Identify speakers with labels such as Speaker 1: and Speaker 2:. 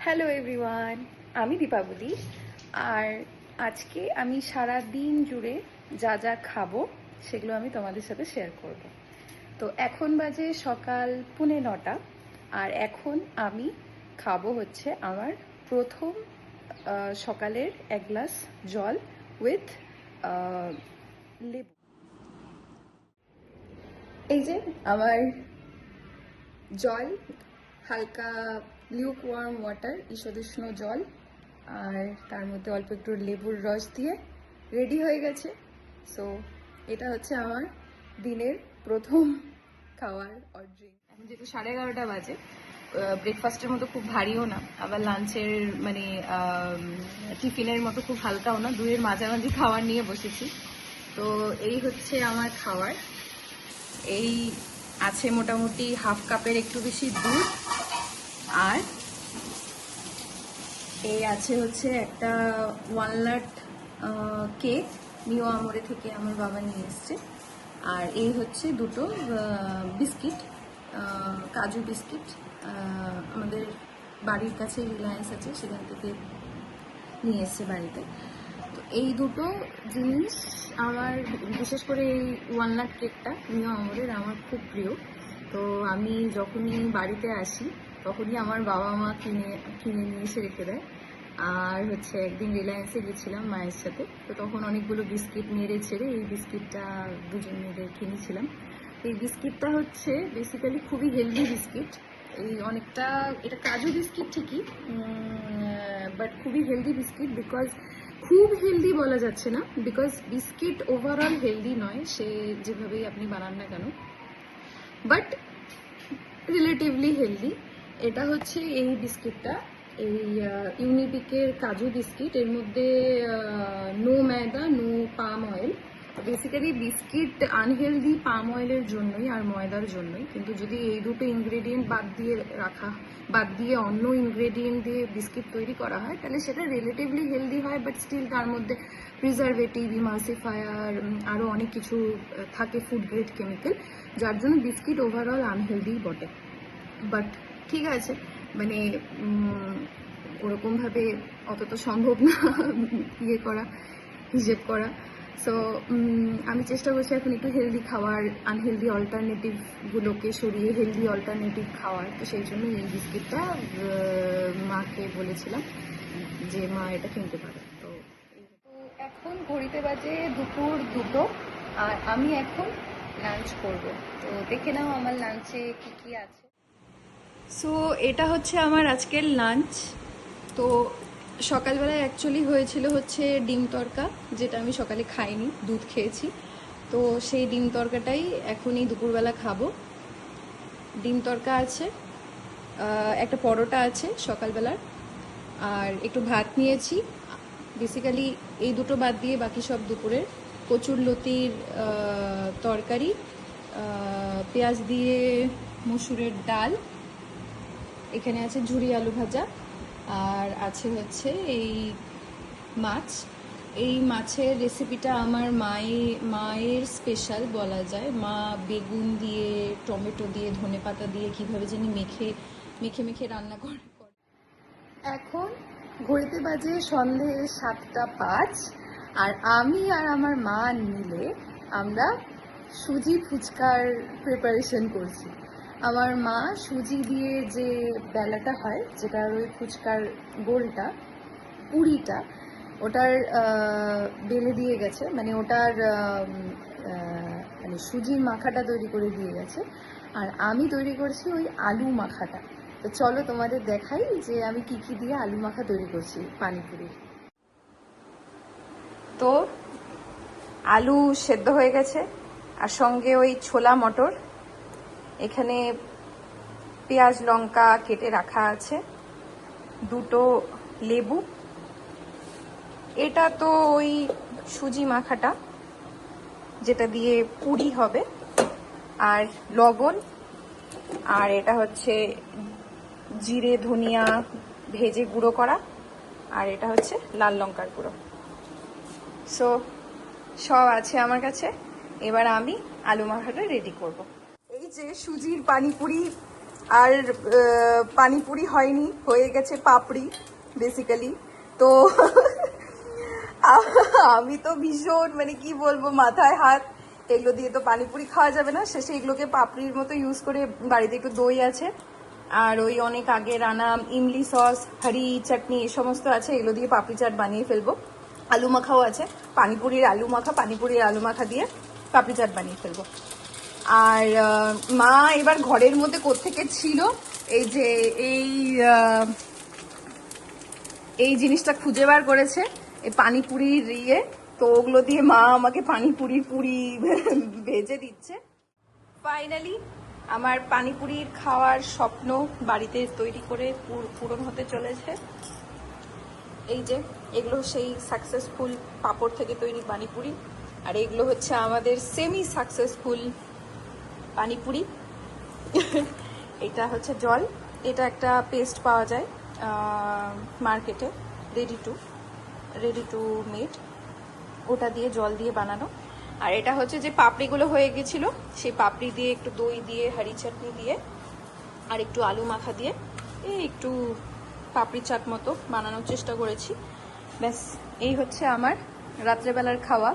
Speaker 1: Hello everyone, আমি দীপাবলি। আর আজকে আমি সারা দিন জুড়ে যা যা খাবো সেগুলো আমি তোমাদের সাথে শেয়ার করব। তো এখন বাজে সকাল 9:30, আর এখন আমি খাবো হচ্ছে আমার প্রথম সকালের এক গ্লাস জল উইথ লেবু। এই যে আমার জল, হালকা লিউক ওয়ার্ম ওয়াটার, ঈষদুষ্ণ জল, আর তার মধ্যে অল্প একটু লেবুর রস দিয়ে রেডি হয়ে গেছে। সো এটা হচ্ছে আমার দিনের প্রথম খাওয়ার অর ড্রিঙ্ক। এখন যেহেতু 11:30 বাজে, ব্রেকফাস্টের মতো খুব ভারীও না, আবার লাঞ্চের মানে টিফিনের মতো খুব হালকাও না, দুয়ের মাঝামাঝি খাবার নিয়ে বসেছি। তো এই হচ্ছে আমার খাবার। এই আছে মোটামুটি হাফ কাপের একটু বেশি দুধ, আর এই আছে হচ্ছে একটা ওয়ালনাট কেক, নিউ আমরে থেকে আমার বাবা নিয়ে এসছে। আর এই হচ্ছে দুটো বিস্কিট, কাজু বিস্কিট। আমাদের বাড়ির কাছে রিলায়েন্স আছে, সেখান থেকে নিয়ে এসছে বাড়িতে। তো এই দুটো জিনিস আমার, বিশেষ করে এই ওয়ালনাট কেকটা নিউ আমরের, আমার খুব প্রিয়। তো আমি যখনই বাড়িতে আসি তখনই আমার বাবা মা কিনে নিয়ে এসে রেখে দেয়। আর হচ্ছে একদিন রিলায়েন্সে গেছিলাম মায়ের সাথে, তো তখন অনেকগুলো বিস্কিট নেড়ে ছেড়ে এই বিস্কিটটা দুজন মিলে কিনেছিলাম। এই বিস্কিটটা হচ্ছে বেসিক্যালি খুবই হেলদি বিস্কিট। এই অনেকটা, এটা কাজু বিস্কিট ঠিকই, বাট খুবই হেলদি বিস্কিট। বিকজ খুব হেলদি বলা যাচ্ছে না, বিকজ বিস্কিট ওভারঅল হেলদি নয়, সে যেভাবেই আপনি বানান না কেন, বাট রিলেটিভলি হেলদি। এটা হচ্ছে এই বিস্কিটটা, এই ইউনিবিকের কাজু বিস্কিট। এর মধ্যে নো ময়দা, no palm oil. Basically biscuit unhealthy palm অয়েলের জন্যই আর ময়দার জন্যই, কিন্তু যদি এই দুটো ইনগ্রেডিয়েন্ট বাদ দিয়ে অন্য ইনগ্রেডিয়েন্ট দিয়ে বিস্কিট তৈরি করা হয়, তাহলে সেটা রিলেটিভলি হেলদি হয়, বাট স্টিল তার মধ্যে প্রিজারভেটিভ, ইমালসিফায়ার, আরও অনেক কিছু থাকে, ফুড গ্রেড কেমিক্যাল, যার জন্য বিস্কিট ওভারঅল আনহেলদি বটে। বাট ঠিক আছে, মানে ওরকমভাবে অত তো সম্ভব না ইয়ে করা, হিসেব করা। সো আমি চেষ্টা করছি এখন একটু হেলদি খাওয়ার, আনহেলদি অল্টারনেটিভগুলোকে সরিয়ে হেলদি অল্টারনেটিভ খাওয়ার। তো সেই জন্য এই বিস্কিটটা মাকে বলেছিলাম যে মা এটা কিনতে পারে। তো এখন ঘড়িতে বাজে দুপুর 2টো, আর আমি এখন লাঞ্চ করব। তো দেখে নাও আমার লাঞ্চে কি কি আছে। সো এটা হচ্ছে আমার আজকের লাঞ্চ। তো সকালবেলায় অ্যাকচুয়ালি হয়েছিল হচ্ছে ডিম তড়কা, যেটা আমি সকালে খাইনি, দুধ খেয়েছি। তো সেই ডিম তড়কাটাই এখনই দুপুরবেলা খাবো। ডিম তড়কা আছে, একটা পরোটা আছে সকালবেলার, আর একটু ভাত নিয়েছি। বেসিক্যালি এই দুটো বাদ দিয়ে বাকি সব দুপুরের। কচুরলতির তরকারি, পেঁয়াজ দিয়ে মসুরের ডাল, এখানে আছে ঝুরি আলু ভাজা, আর আছে হচ্ছে এই মাছ। এই মাছের রেসিপিটা আমার মায়ের স্পেশাল বলা যায়। মা বেগুন দিয়ে, টমেটো দিয়ে, ধনেপাতা দিয়ে কীভাবে জানি মেখে মেখে মেখে রান্না করে। এখন ঘড়িতে বাজে সন্ধে 7:05, আর আমি আর আমার মা মিলে আমরা সুজি ফুচকার প্রিপারেশন করছি। আমার মা সুজি দিয়ে যে বেলাটা হয়, যেটার ওই ফুচকার গোলটা, পুরিটা, ওটার বেলে দিয়ে গেছে, মানে ওটার মানে সুজির মাখাটা তৈরি করে দিয়ে গেছে। আর আমি তৈরি করছি ওই আলু মাখাটা। তো চলো তোমাদের দেখাই যে আমি কি কি দিয়ে আলু মাখা তৈরি করছি পানিপুরির। তো আলু সেদ্ধ হয়ে গেছে, আর সঙ্গে ওই ছোলা মটর, এখানে পেঁয়াজ লঙ্কা কেটে রাখা আছে, দুটো লেবু, এটা তো ওই সুজি মাখাটা যেটা দিয়ে পুরি হবে, আর লবণ, আর এটা হচ্ছে জিরে ধনিয়া ভেজে গুঁড়ো করা, আর এটা হচ্ছে লাল লঙ্কার গুঁড়ো। সো সব আছে আমার কাছে। এবার আমি আলু মাখাটা রেডি করব। এই যে সুজির পানিপুরি আর পানিপুরি হয়নি, হয়ে গেছে পাপড়ি বেসিক্যালি। তো আমি তো ভীষণ মানে কি বলবো, মাথায় হাত, এগুলো দিয়ে তো পানিপুরি খাওয়া যাবে না। শেষে এগুলোকে পাপড়ির মতো ইউজ করে, বাড়িতে একটু দই আছে আর ওই অনেক আগের আনা ইমলি সস, হারি চাটনি এই সমস্ত আছে, এগুলো দিয়ে পাপড়ি চাট বানিয়ে ফেলবো। আলু মাখাও আছে, পানিপুরির আলু মাখা দিয়ে পাপড়ি চাট বানিয়ে ফেলবো। আর মা এবার ঘরের মধ্যে কোত্থেকে ছিল, এই যে এই জিনিসটা খুঁজে বার করেছে, এই পানিপুরির তো ওগুলো দিয়ে মা আমাকে পানিপুরির পুরি ভেজে দিচ্ছে। ফাইনালি আমার পানিপুরির খাওয়ার স্বপ্ন বাড়িতে তৈরি করে পূরণ হতে চলেছে। এই যে এগুলো সেই সাকসেসফুল পাপড় থেকে তৈরি পানিপুরি, আর এগুলো হচ্ছে আমাদের সেমি সাকসেসফুল পানিপুরি। এটা হচ্ছে জল, এটা একটা পেস্ট পাওয়া যায় মার্কেটে, রেডি টু মেড, ওটা দিয়ে জল দিয়ে বানানো। আর এটা হচ্ছে যে পাপড়িগুলো হয়ে গেছিল, সেই পাপড়ি দিয়ে একটু দই দিয়ে, হারি চাটনি দিয়ে, আর একটু আলু মাখা দিয়ে একটু পাপড়ি চাট মতো বানানোর চেষ্টা করেছি। ব্যাস, এই হচ্ছে আমার রাত্রেবেলার খাওয়া।